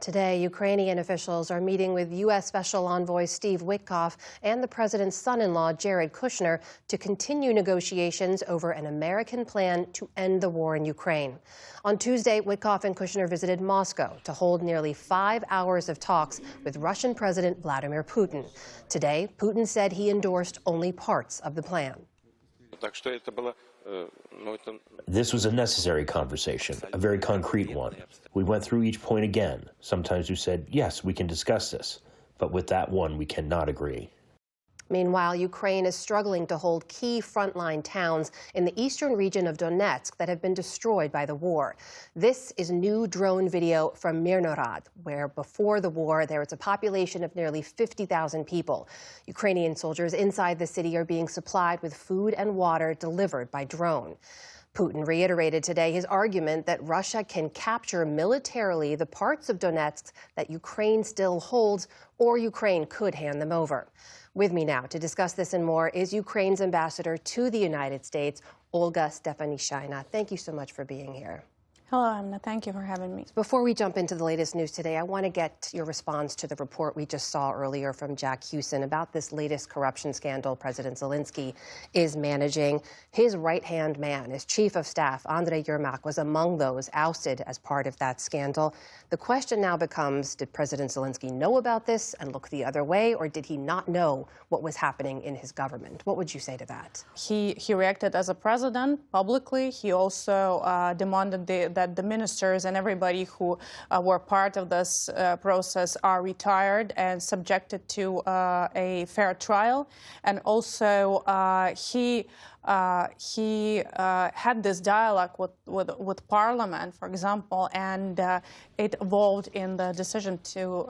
Today, Ukrainian officials are meeting with U.S. Special Envoy Steve Witkoff and the president's son-in-law, Jared Kushner, to continue negotiations over an American plan to end the war in Ukraine. On Tuesday, Witkoff and Kushner visited Moscow to hold nearly 5 hours of talks with Russian President Vladimir Putin. Today, Putin said he endorsed only parts of the plan. This was a necessary conversation, a very concrete one. We went through each point again. Sometimes we said, yes, we can discuss this, but with that one, we cannot agree. Meanwhile, Ukraine is struggling to hold key frontline towns in the eastern region of Donetsk that have been destroyed by the war. This is new drone video from Mirnorod, where before the war there was a population of nearly 50,000 people. Ukrainian soldiers inside the city are being supplied with food and water delivered by drone. Putin reiterated today his argument that Russia can capture militarily the parts of Donetsk that Ukraine still holds, or Ukraine could hand them over. With me now to discuss this and more is Ukraine's ambassador to the United States, Olga Stefanishyna. Thank you so much for being here. Hello, Anna. Thank you for having me. Before we jump into the latest news today, I want to get your response to the report we just saw earlier from Jack Hewson about this latest corruption scandal President Zelensky is managing. His right-hand man, his chief of staff, Andrei Yermak, was among those ousted as part of that scandal. The question now becomes, did President Zelensky know about this and look the other way, or did he not know what was happening in his government? What would you say to that? He reacted as a president publicly. He also demanded that the ministers and everybody who were part of this process are retired and subjected to a fair trial. And also he had this dialogue with Parliament, for example, and it evolved in the decision to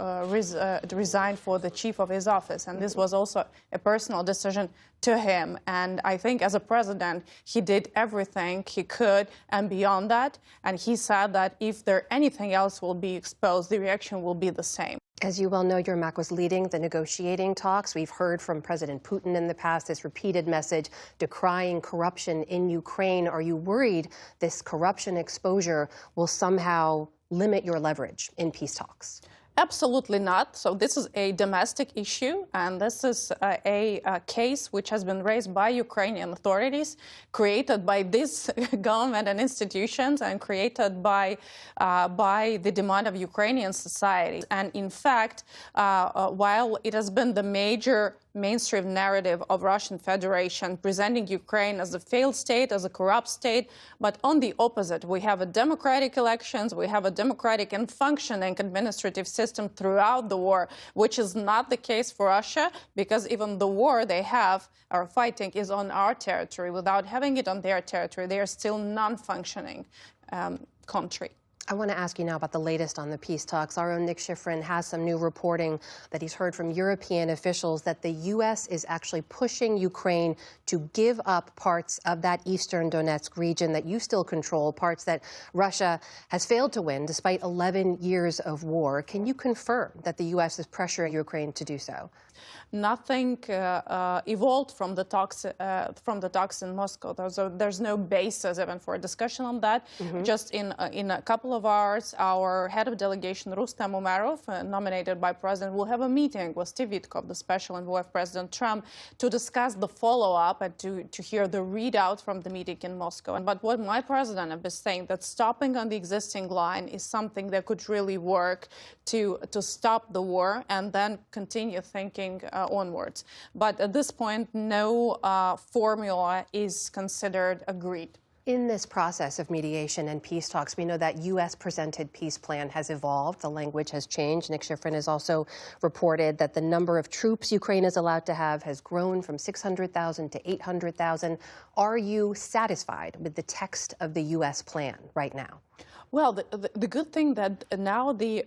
resign for the chief of his office. And this was also a personal decision to him. And I think as a president, he did everything he could and beyond that. And he said that if anything else will be exposed, the reaction will be the same. As you well know, Yermak was leading the negotiating talks. We've heard from President Putin in the past this repeated message decrying corruption in Ukraine. Are you worried this corruption exposure will somehow limit your leverage in peace talks? Absolutely not. So this is a domestic issue, and this is a case which has been raised by Ukrainian authorities, created by this government and institutions, and created by the demand of Ukrainian society. And in fact, while it has been the major mainstream narrative of Russian Federation presenting Ukraine as a failed state, as a corrupt state, but on the opposite, we have a democratic elections, we have a democratic and functioning administrative system throughout the war, which is not the case for Russia, because even the war they have are fighting is on our territory. Without having it on their territory, they are still non-functioning country. I want to ask you now about the latest on the peace talks. Our own Nick Schifrin has some new reporting that he's heard from European officials that the U.S. is actually pushing Ukraine to give up parts of that eastern Donetsk region that you still control, parts that Russia has failed to win despite 11 years of war. Can you confirm that the U.S. is pressuring Ukraine to do so? Nothing evolved from the talks in Moscow. There's no basis even for a discussion on that. Just in a couple of hours, our head of delegation, Rustam Umerov, nominated by President, will have a meeting with Steve Witkoff, the special envoy of President Trump, to discuss the follow-up and to hear the readout from the meeting in Moscow. But what my president has been saying, that stopping on the existing line is something that could really work to stop the war and then continue thinking onwards. But at this point, no formula is considered agreed. In this process of mediation and peace talks, we know that U.S.-presented peace plan has evolved. The language has changed. Nick Schifrin has also reported that the number of troops Ukraine is allowed to have has grown from 600,000 to 800,000. Are you satisfied with the text of the U.S. plan right now? Well, the good thing that now the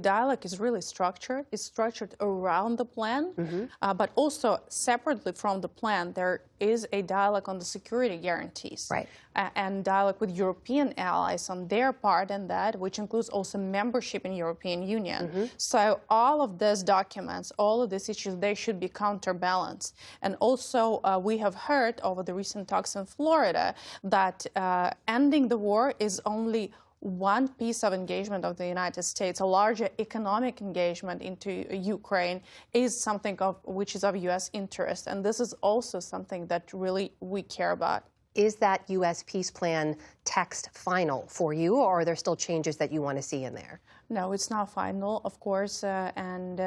dialogue is really structured. It's structured around the plan, but also separately from the plan, there is a dialogue on the security guarantees. Right. And dialogue with European allies on their part in that, which includes also membership in European Union. So all of these documents, all of these issues, they should be counterbalanced. And also we have heard over the recent talks in Florida that ending the war is only one piece of engagement of the United States, a larger economic engagement into Ukraine, is something which is of U.S. interest. And this is also something that really we care about. Is that U.S. peace plan text final for you, or are there still changes that you want to see in there? No, it's not final, of course, and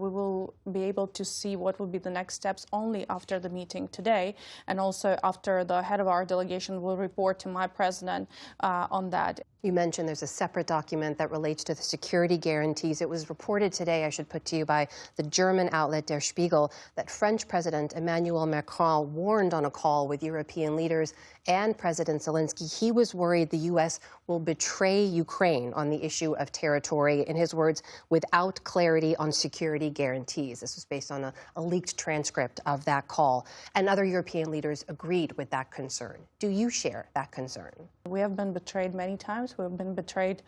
we will be able to see what will be the next steps only after the meeting today, and also after the head of our delegation will report to my president on that. You mentioned there's a separate document that relates to the security guarantees. It was reported today, I should put to you, by the German outlet Der Spiegel, that French President Emmanuel Macron warned on a call with European leaders and President Zelensky he was worried the U.S. will betray Ukraine on the issue of territory, in his words, without clarity on security guarantees. This was based on a leaked transcript of that call. And other European leaders agreed with that concern. Do you share that concern? We have been betrayed many times. We've been betrayed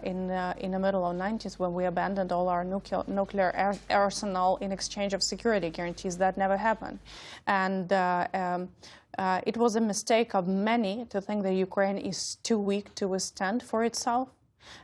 in the middle of the 90s when we abandoned all our nuclear arsenal in exchange of security guarantees. That never happened. And it was a mistake of many to think that Ukraine is too weak to withstand for itself.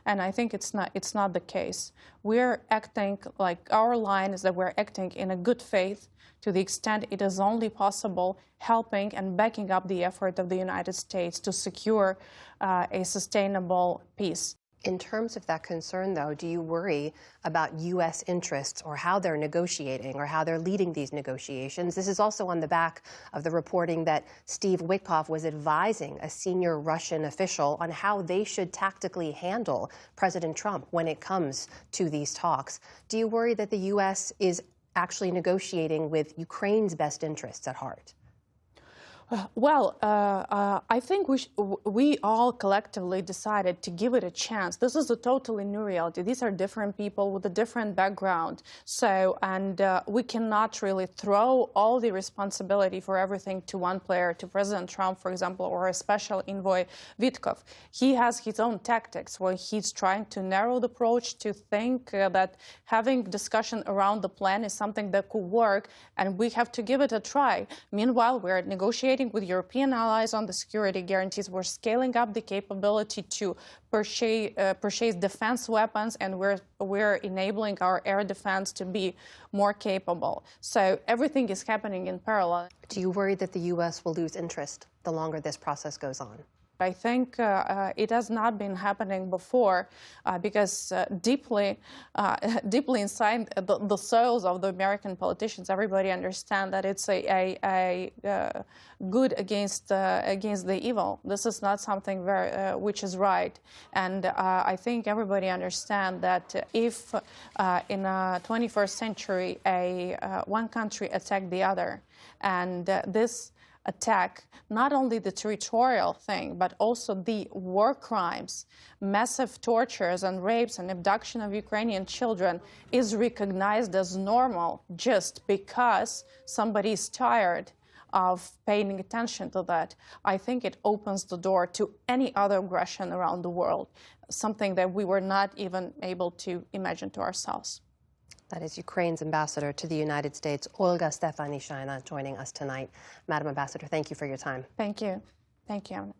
And I think it's not the case. We're acting, like our line is that we're acting in a good faith to the extent it is only possible, helping and backing up the effort of the United States to secure a sustainable peace. In terms of that concern, though, do you worry about U.S. interests or how they're negotiating or how they're leading these negotiations? This is also on the back of the reporting that Steve Witkoff was advising a senior Russian official on how they should tactically handle President Trump when it comes to these talks. Do you worry that the U.S. is actually negotiating with Ukraine's best interests at heart? Well, I think we all collectively decided to give it a chance. This is a totally new reality. These are different people with a different background. So, and we cannot really throw all the responsibility for everything to one player, to President Trump, for example, or a special envoy Witkoff. He has his own tactics where he's trying to narrow the approach, to think that having discussion around the plan is something that could work, and we have to give it a try. Meanwhile, we're negotiating with European allies on the security guarantees. We're scaling up the capability to purchase defense weapons, and we're enabling our air defense to be more capable. So everything is happening in parallel. Do you worry that the U.S. will lose interest the longer this process goes on? I think it has not been happening before because deeply inside the souls of the American politicians, everybody understands that it's a good against the evil. This is not something which is right. And I think everybody understands that if in the 21st century one country attacked the other, and this attack, not only the territorial thing, but also the war crimes, massive tortures and rapes and abduction of Ukrainian children is recognized as normal just because somebody is tired of paying attention to that. I think it opens the door to any other aggression around the world, something that we were not even able to imagine to ourselves. That is Ukraine's ambassador to the United States, Olga Stefanishyna, joining us tonight. Madam Ambassador, thank you for your time. Thank you. Thank you.